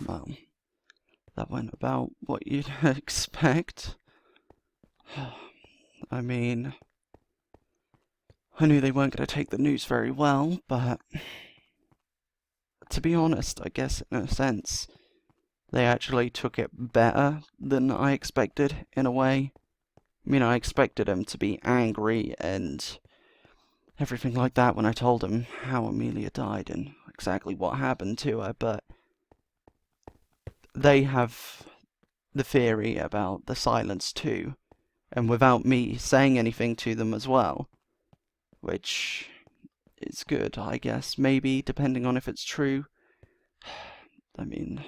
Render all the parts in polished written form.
Well, that went about what you'd expect. I mean, I knew they weren't going to take the news very well, but to be honest, I guess in a sense, they actually took it better than I expected, in a way. I mean, I expected him to be angry and everything like that when I told him how Amelia died and exactly what happened to her, but they have the theory about the silence too, and without me saying anything to them as well, which is good, I guess, maybe, depending on if it's true. I mean,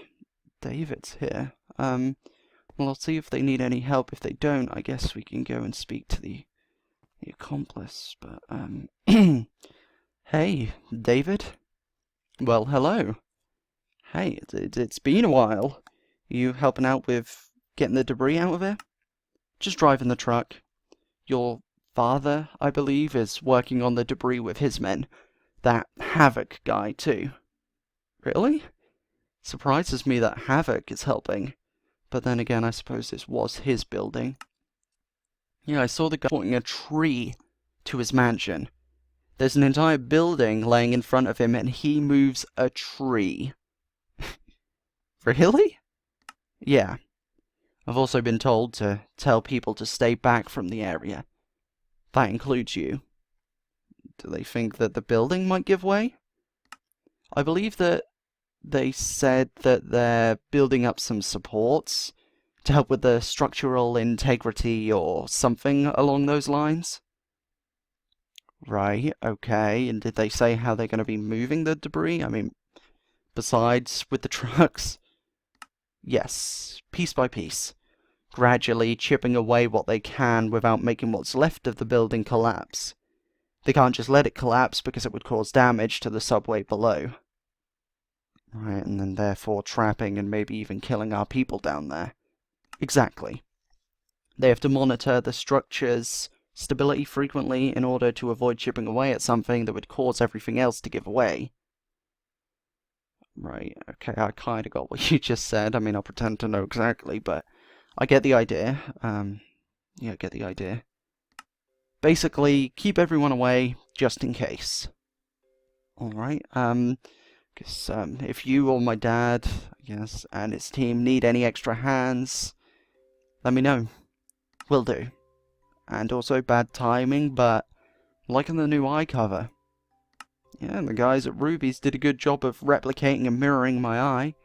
David's here. Well, I'll see if they need any help. If they don't, I guess we can go and speak to the accomplice, but, Hey, David? Well, hello. Hey, it's been a while. You helping out with getting the debris out of here? Just driving the truck. Your father, I believe, is working on the debris with his men. That Havoc guy, too. Really? Surprises me that Havoc is helping. But then again, I suppose this was his building. Yeah, I saw the guy pointing a tree to his mansion. There's an entire building laying in front of him, and he moves a tree. Really? Yeah. I've also been told to tell people to stay back from the area. That includes you. Do they think that the building might give way? I believe that they said that they're building up some supports to help with the structural integrity or something along those lines. Right, okay, and did they say how they're going to be moving the debris? I mean, besides with the trucks? Yes, piece by piece. Gradually chipping away what they can without making what's left of the building collapse. They can't just let it collapse because it would cause damage to the subway below. Right, and then therefore trapping and maybe even killing our people down there. Exactly. They have to monitor the structure's stability frequently in order to avoid chipping away at something that would cause everything else to give way. Right, okay, I kinda got what you just said. I mean, I'll pretend to know exactly, but I get the idea. Yeah, I get the idea. Basically, keep everyone away, just in case. Alright, because if you or my dad, I guess, and his team need any extra hands, let me know. Will do. And also bad timing, but liking the new eye cover. Yeah, the guys at Ruby's did a good job of replicating and mirroring my eye.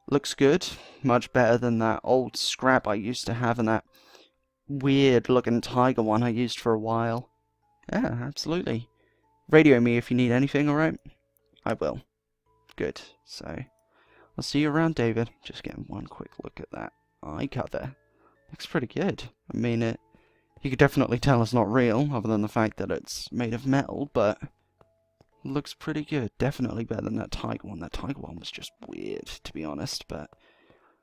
Looks good. Much better than that old scrap I used to have and that weird looking tiger one I used for a while. Yeah, absolutely. Radio me if you need anything, alright? I will. Good. So, I'll see you around, David. Just getting one quick look at that eye cover. Looks pretty good. I mean, you could definitely tell it's not real, other than the fact that it's made of metal, but looks pretty good. Definitely better than that tiger one. That tiger one was just weird, to be honest, but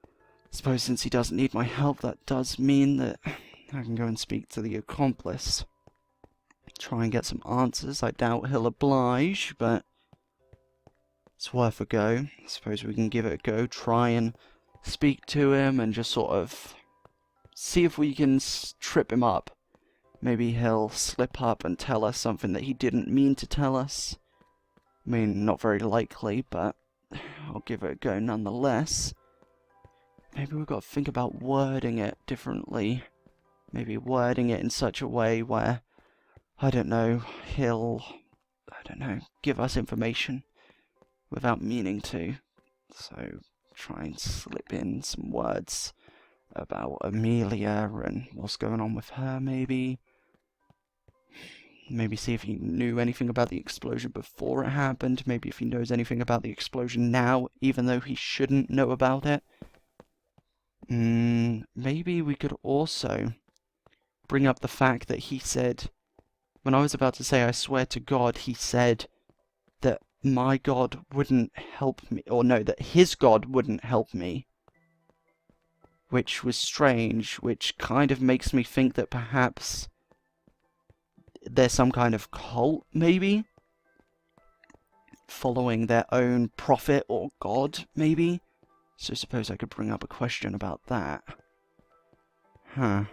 I suppose since he doesn't need my help, that does mean that I can go and speak to the accomplice. Try and get some answers. I doubt he'll oblige, but it's worth a go. I suppose we can give it a go. Try and speak to him and just sort of see if we can trip him up. Maybe he'll slip up and tell us something that he didn't mean to tell us. I mean, not very likely, but I'll give it a go nonetheless. Maybe we've got to think about wording it differently. Maybe wording it in such a way where, I don't know, he'll, give us information without meaning to. So, try and slip in some words about Amelia and what's going on with her, maybe. Maybe see if he knew anything about the explosion before it happened. Maybe if he knows anything about the explosion now, even though he shouldn't know about it. Maybe we could also bring up the fact that he said, when I was about to say I swear to God, he said that my God wouldn't help me, or no, that his God wouldn't help me. Which was strange, which kind of makes me think that perhaps there's some kind of cult, maybe? Following their own prophet or god, maybe? So suppose I could bring up a question about that. Huh.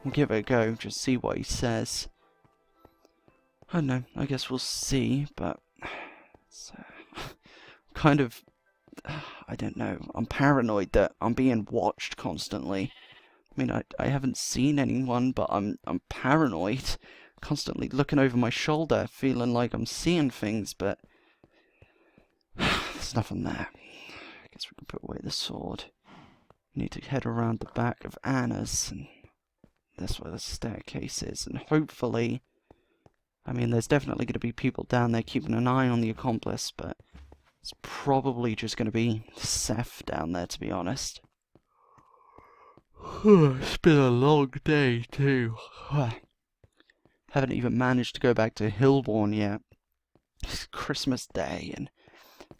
We'll give it a go, just see what he says. I don't know, I guess we'll see, but... It's, kind of... I don't know, I'm paranoid that I'm being watched constantly. I mean, I haven't seen anyone, but I'm paranoid. Constantly looking over my shoulder, feeling like I'm seeing things, but... there's nothing there. I guess we can put away the sword. We need to head around the back of Anna's, and that's where the staircase is, and hopefully... I mean, there's definitely going to be people down there keeping an eye on the Accomplice, but it's probably just going to be Seth down there, to be honest. It's been a long day, too. Haven't even managed to go back to Hillbourne yet. It's Christmas Day, and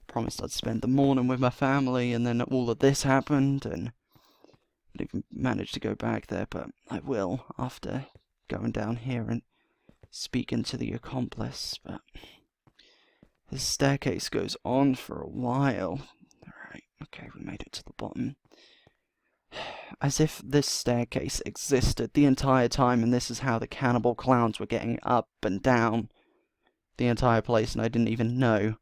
promised I'd spend the morning with my family, and then all of this happened, and I didn't even manage to go back there, but I will after going down here and speaking to the Accomplice. But this staircase goes on for a while. Alright, okay, we made it to the bottom. As if this staircase existed the entire time, and this is how the cannibal clowns were getting up and down the entire place, and I didn't even know.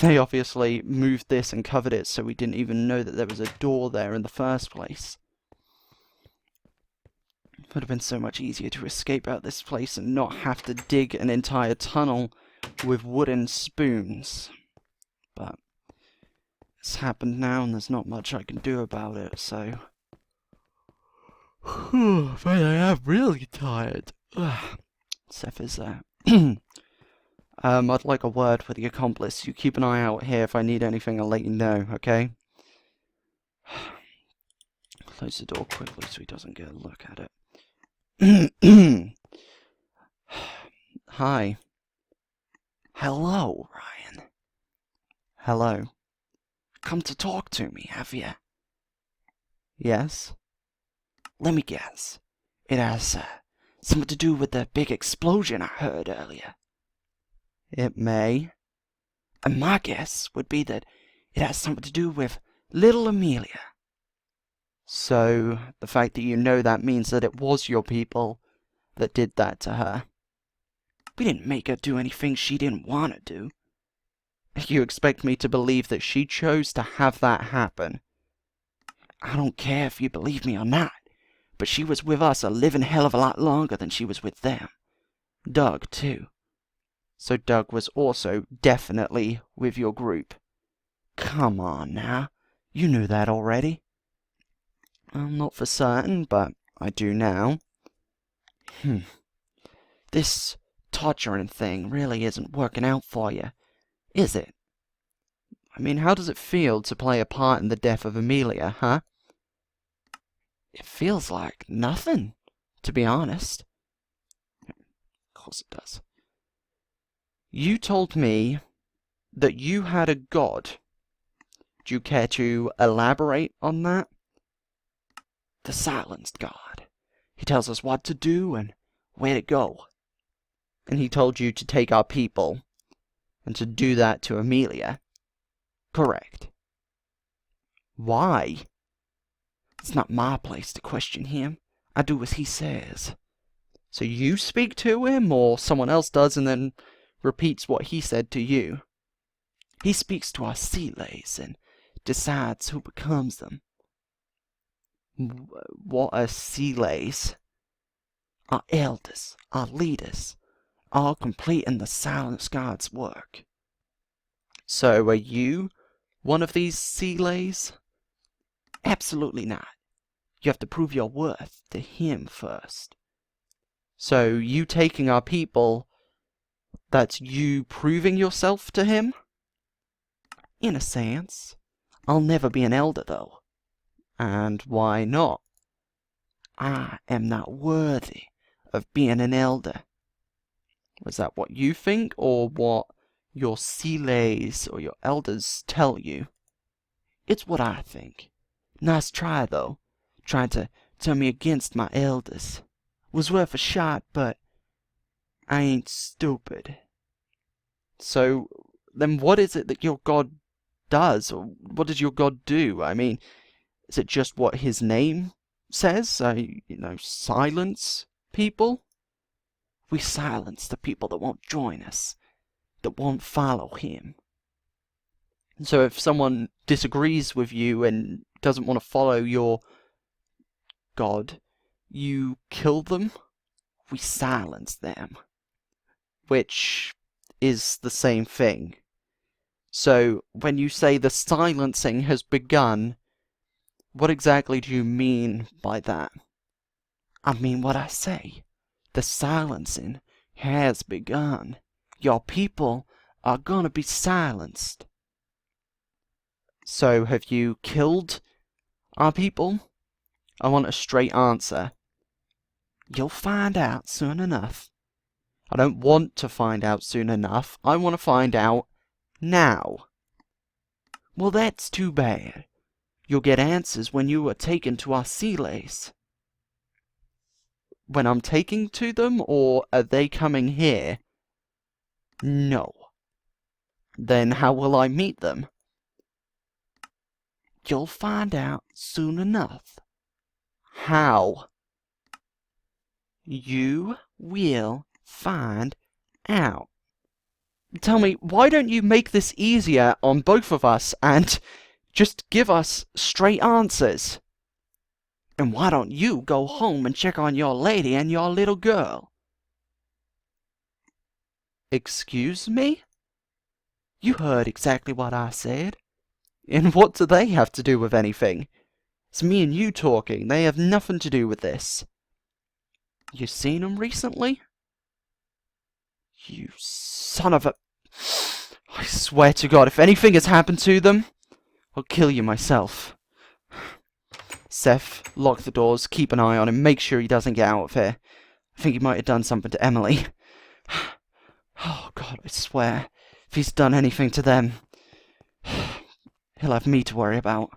They obviously moved this and covered it so we didn't even know that there was a door there in the first place. It would have been so much easier to escape out this place and not have to dig an entire tunnel with wooden spoons. But it's happened now, and there's not much I can do about it, so... but I am really tired. Seth is there. I'd like a word with the Accomplice. You keep an eye out here. If I need anything, I'll let you know, okay? Close the door quickly so he doesn't get a look at it. Hi. Hello, Ryan. Hello. Come to talk to me, have you? Yes? Let me guess. It has something to do with the big explosion I heard earlier. It may. And my guess would be that it has something to do with little Amelia. So, the fact that you know that means that it was your people that did that to her. We didn't make her do anything she didn't want to do. You expect me to believe that she chose to have that happen? I don't care if you believe me or not, but she was with us a living hell of a lot longer than she was with them. Doug, too. So Doug was also definitely with your group. Come on now, you knew that already. Well, not for certain, but I do now. This torturing thing really isn't working out for you, is it? I mean, how does it feel to play a part in the death of Amelia, huh? It feels like nothing, to be honest. Of course it does. You told me that you had a god. Do you care to elaborate on that? The silenced god. He tells us what to do and where to go. And he told you to take our people and to do that to Amelia. Correct. Why? It's not my place to question him. I do as he says. So you speak to him, or someone else does and then repeats what he said to you? He speaks to our Silés and decides who becomes them. What are Silés? Our elders, our leaders, all completing the Silence God's work. So are you one of these Silés? Absolutely not. You have to prove your worth to him first. So you taking our people, that's you proving yourself to him? In a sense. I'll never be an elder, though. And why not? I am not worthy of being an elder. Was that what you think, or what your Silés or your elders tell you? It's what I think. Nice try, though, trying to turn me against my elders. Was worth a shot, but I ain't stupid. So, then what is it that your god does? Or what does your God do? I mean, is it just what his name says? Silence people? We silence the people that won't join us, that won't follow him. So if someone disagrees with you and doesn't want to follow your God, you kill them? We silence them. Which is the same thing. So, when you say the silencing has begun, what exactly do you mean by that? I mean what I say. The silencing has begun. Your people are gonna be silenced. So, have you killed our people? I want a straight answer. You'll find out soon enough. I don't want to find out soon enough. I want to find out now. Well, that's too bad. You'll get answers when you are taken to our Silés. When I'm taking to them, or are they coming here? No. Then how will I meet them? You'll find out soon enough. How? You will find out. Tell me, why don't you make this easier on both of us and just give us straight answers? And why don't you go home and check on your lady and your little girl? Excuse me? You heard exactly what I said. And what do they have to do with anything? It's me and you talking. They have nothing to do with this. You seen them recently? You son of a... I swear to God, if anything has happened to them, I'll kill you myself. Seth, lock the doors, keep an eye on him, make sure he doesn't get out of here. I think he might have done something to Emily. Oh God, I swear, if he's done anything to them, he'll have me to worry about.